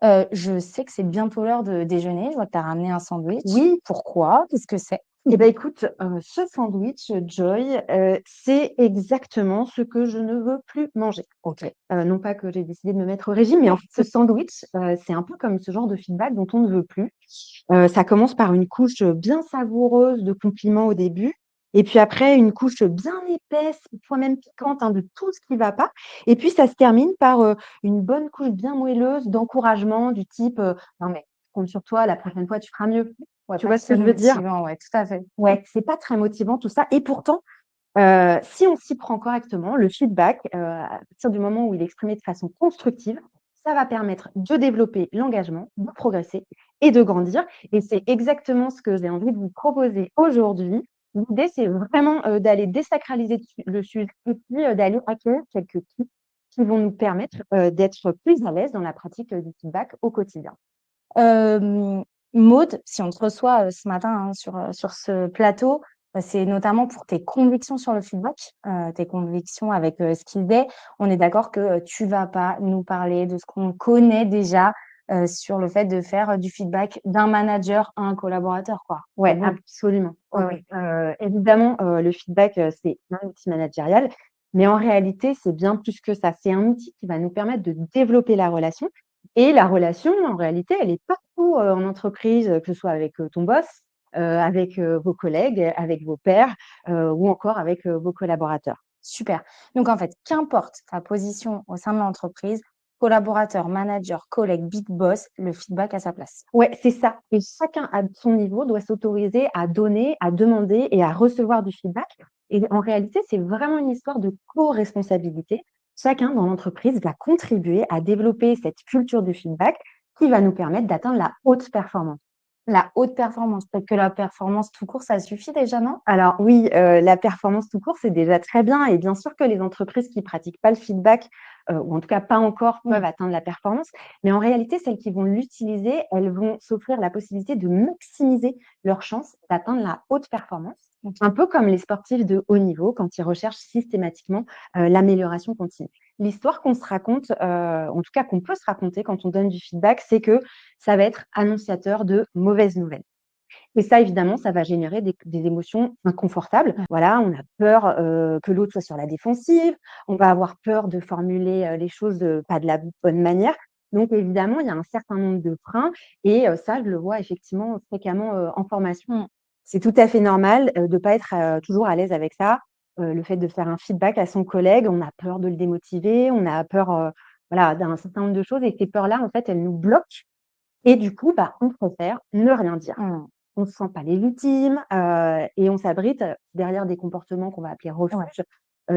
Je sais que c'est bientôt l'heure de déjeuner. Je vois que tu as ramené un sandwich. Oui, Pourquoi? Qu'est-ce que c'est? eh ben écoute, ce sandwich, Joy, c'est exactement ce que je ne veux plus manger. OK. Non pas que j'ai décidé de me mettre au régime, mais en fait, ce sandwich, c'est un peu comme ce genre de feedback dont on ne veut plus. Ça commence par une couche, bien savoureuse de compliments au début et puis après une couche bien épaisse, parfois même piquante, hein, de tout ce qui va pas et puis ça se termine par, une bonne couche bien moelleuse d'encouragement du type, «Non mais je compte sur toi, la prochaine fois tu feras mieux». Ouais, Tu pas vois ce que très je veux dire? motivant, ouais, tout à fait. Ouais, c'est pas très motivant tout ça et pourtant, si on s'y prend correctement, le feedback, à partir du moment où il est exprimé de façon constructive, ça va permettre de développer l'engagement, de progresser et de grandir et c'est exactement ce que j'ai envie de vous proposer aujourd'hui. L'idée, c'est vraiment, d'aller désacraliser le sujet et puis, d'aller accueillir quelques clés qui vont nous permettre, d'être plus à l'aise dans la pratique, du feedback au quotidien. Hem, Maud, si on te reçoit, ce matin, hein, sur ce plateau, c'est notamment pour tes convictions sur le feedback, tes convictions avec, ce qu'il est. On est d'accord que, tu vas pas nous parler de ce qu'on connaît déjà, sur le fait de faire, du feedback d'un manager à un collaborateur, quoi. C'est Ouais, bon? absolument. Ouais, ouais. Évidemment, le feedback, c'est un outil managérial, mais en réalité, c'est bien plus que ça. C'est un outil qui va nous permettre de développer la relation et la relation, en réalité, elle est partout, en entreprise, que ce soit avec, ton boss, avec, vos collègues, avec vos pairs, ou encore avec, vos collaborateurs. Super. Donc en fait, qu'importe ta position au sein de l'entreprise, collaborateur, manager, collègue, big boss, le feedback a sa place. Ouais, c'est ça et chacun à son niveau doit s'autoriser à donner, à demander et à recevoir du feedback et en réalité, c'est vraiment une histoire de co-responsabilité. Chacun dans l'entreprise va contribuer à développer cette culture du feedback qui va nous permettre d'atteindre la haute performance. La haute performance, peut-être que la performance tout court, ça suffit déjà, non? Alors oui, la performance tout court, c'est déjà très bien et bien sûr que les entreprises qui pratiquent pas le feedback, ou en tout cas pas encore, Mmh. peuvent atteindre la performance. Mais en réalité, celles qui vont l'utiliser, elles vont s'offrir la possibilité de maximiser leurs chances d'atteindre la haute performance. Un OK. peu comme les sportifs de haut niveau quand ils recherchent systématiquement, l'amélioration continue. L'histoire qu'on se raconte, en tout cas qu'on peut se raconter quand on donne du feedback, c'est que ça va être annonciateur de mauvaises nouvelles. Et ça, évidemment, ça va générer des émotions inconfortables. Mmh. Voilà, on a peur, que l'autre soit sur la défensive, on va avoir peur de formuler, les choses, pas de la bonne manière. Donc évidemment, il y a un certain nombre de freins et ça, je le vois effectivement fréquemment, en formation. Mmh. C'est tout à fait normal, de ne pas être, toujours à l'aise avec ça. Le fait de faire un feedback à son collègue, on a peur de le démotiver, on a peur, voilà, d'un certain nombre de choses et ces peurs-là, en fait, elles nous bloquent et du coup, bah, on préfère ne rien dire. Mmh. On ne se sent pas légitime, et on s'abrite, derrière des comportements qu'on va appeler Ouais. refuge.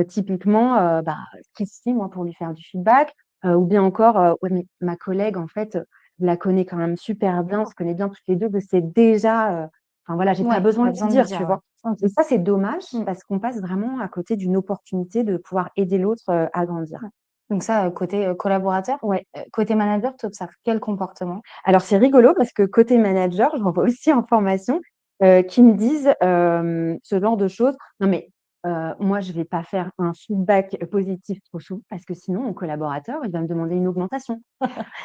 Typiquement, bah, qui suis moi pour lui faire du feedback? Ou bien encore, «Ouais, mais ma collègue en fait, je la connais quand même super bien, on se connaît bien toutes les 2, je sais déjà, enfin voilà, j'ai pas Ouais, besoin pas de lui besoin de lui dire», tu dire, ouais. vois? OK. Et ça, c'est dommage Mmh. parce qu'on passe vraiment à côté d'une opportunité de pouvoir aider l'autre, à grandir. Ouais. Donc ça, côté, collaborateur. Ouais. Côté manager, tu observes quel comportement? Alors c'est rigolo parce que côté manager, j'en vois aussi en formation, qui me disent, ce genre de choses: «Non mais, moi je vais pas faire un feedback positif trop souvent parce que sinon mon collaborateur, il va me demander une augmentation».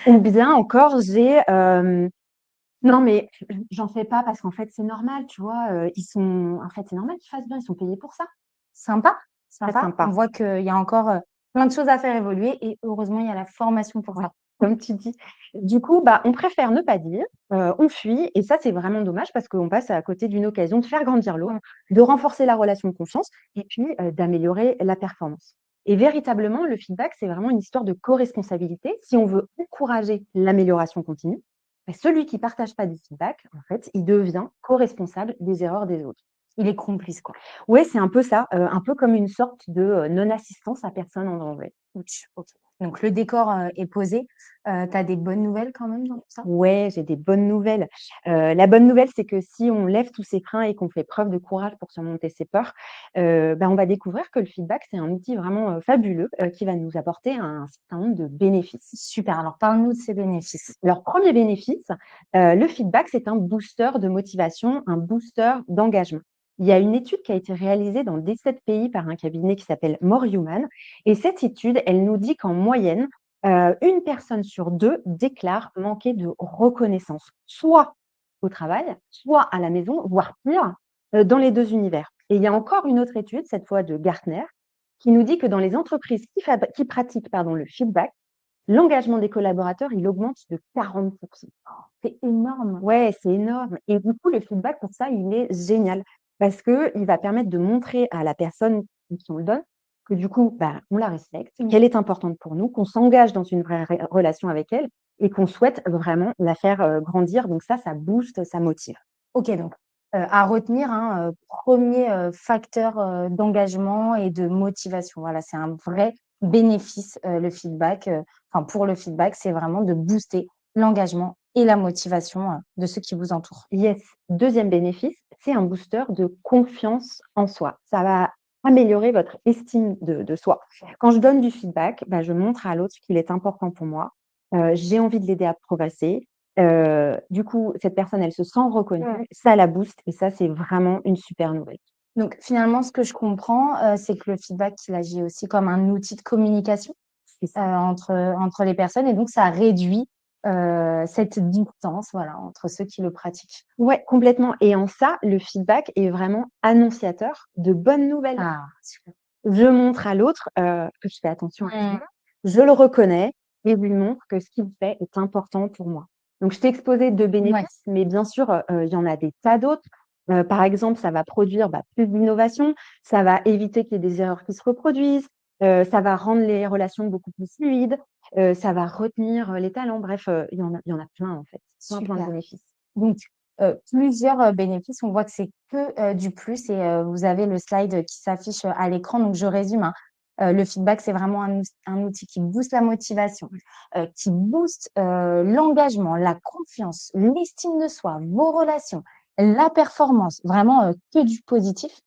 Ou bien encore j'ai, «Non mais j'en fais pas parce qu'en fait c'est normal, tu vois? Ils sont en fait c'est normal qu'ils fassent bien, ils sont payés pour ça». Sympa, Très sympa. On sympa. voit qu'il y a encore, plein de choses à faire évoluer et heureusement, il y a la formation pour Ouais, ça. comme tu dis. Du coup, bah, on préfère ne pas dire, on fuit et ça, c'est vraiment dommage parce qu'on passe à côté d'une occasion de faire grandir l'autre, Mmh. de renforcer la relation de confiance et puis, d'améliorer la performance. Et véritablement, le feedback, c'est vraiment une histoire de co-responsabilité. Si on veut encourager l'amélioration continue, bah, celui qui partage pas du feedback, en fait, il devient co-responsable des erreurs des autres. Il est complice, quoi. Ouais, c'est un peu ça, un peu comme une sorte de, non-assistance à personne en danger. Ouch, OK. Donc le décor, est posé. Tu as des bonnes nouvelles quand même dans tout ça? Ouais, j'ai des bonnes nouvelles. La bonne nouvelle, c'est que si on lève tous ces freins et qu'on fait preuve de courage pour surmonter ses peurs, bah, on va découvrir que le feedback, c'est un outil vraiment, fabuleux, qui va nous apporter un certain nombre de bénéfices. Super, alors parle-nous de ces bénéfices. Alors, premier bénéfice, le feedback, c'est un booster de motivation, un booster d'engagement. Il y a une étude qui a été réalisée dans 17 pays par un cabinet qui s'appelle More Human et cette étude, elle nous dit qu'en moyenne, une personne sur 2 déclare manquer de reconnaissance, soit au travail, soit à la maison, voire pire, dans les 2 univers. Et il y a encore une autre étude, cette fois de Gartner, qui nous dit que dans les entreprises qui pratiquent le feedback, l'engagement des collaborateurs, il augmente de 40. C'est énorme. Ouais, c'est énorme et du coup, le feedback pour ça, il est génial parce qu'il va permettre de montrer à la personne à qui on le donne que du coup, bah, on la respecte, qu'elle est importante pour nous, qu'on s'engage dans une vraie relation avec elle et qu'on souhaite vraiment la faire, grandir. Donc ça booste, ça motive. OK, donc à retenir, hein, 1er, facteur, d'engagement et de motivation. Voilà, c'est un vrai bénéfice, le feedback, enfin pour le feedback, c'est vraiment de booster l'engagement et la motivation, de ceux qui vous entourent. Yes, deuxième bénéfice, c'est un booster de confiance en soi. Ça va améliorer votre estime de soi. Quand je donne du feedback, bah, je montre à l'autre qu'il est important pour moi. J'ai envie de l'aider à progresser. Du coup, cette personne, elle se sent reconnue, ça la booste et ça, c'est vraiment une super nouvelle. Donc finalement, ce que je comprends, c'est que le feedback, il agit aussi comme un outil de communication, C'est ça. entre les personnes et donc ça réduit, cette distance, voilà, entre ceux qui le pratiquent. Ouais, complètement et en ça, le feedback est vraiment annonciateur de bonnes nouvelles. Ah, super. Je montre à l'autre, que je fais attention à lui, Mmh. je le reconnais et je lui montre que ce qu'il fait est important pour moi. Donc je t'ai exposé 2 Ouais. bénéfices, mais bien sûr, il y en a des tas d'autres. Par exemple, ça va produire, bah, plus d'innovation, ça va éviter qu'il y ait des erreurs qui se reproduisent, ça va rendre les relations beaucoup plus fluides, ça va retenir, les talents. Bref, il y en a plein en fait, plein de Super. bénéfices. Donc, plusieurs, bénéfices. On voit que c'est que, du plus et vous avez le slide, qui s'affiche, à l'écran. Donc je résume, hein. Le feedback, c'est vraiment un outil qui booste la motivation, qui booste, l'engagement, la confiance, l'estime de soi, vos relations, la performance, vraiment, que du positif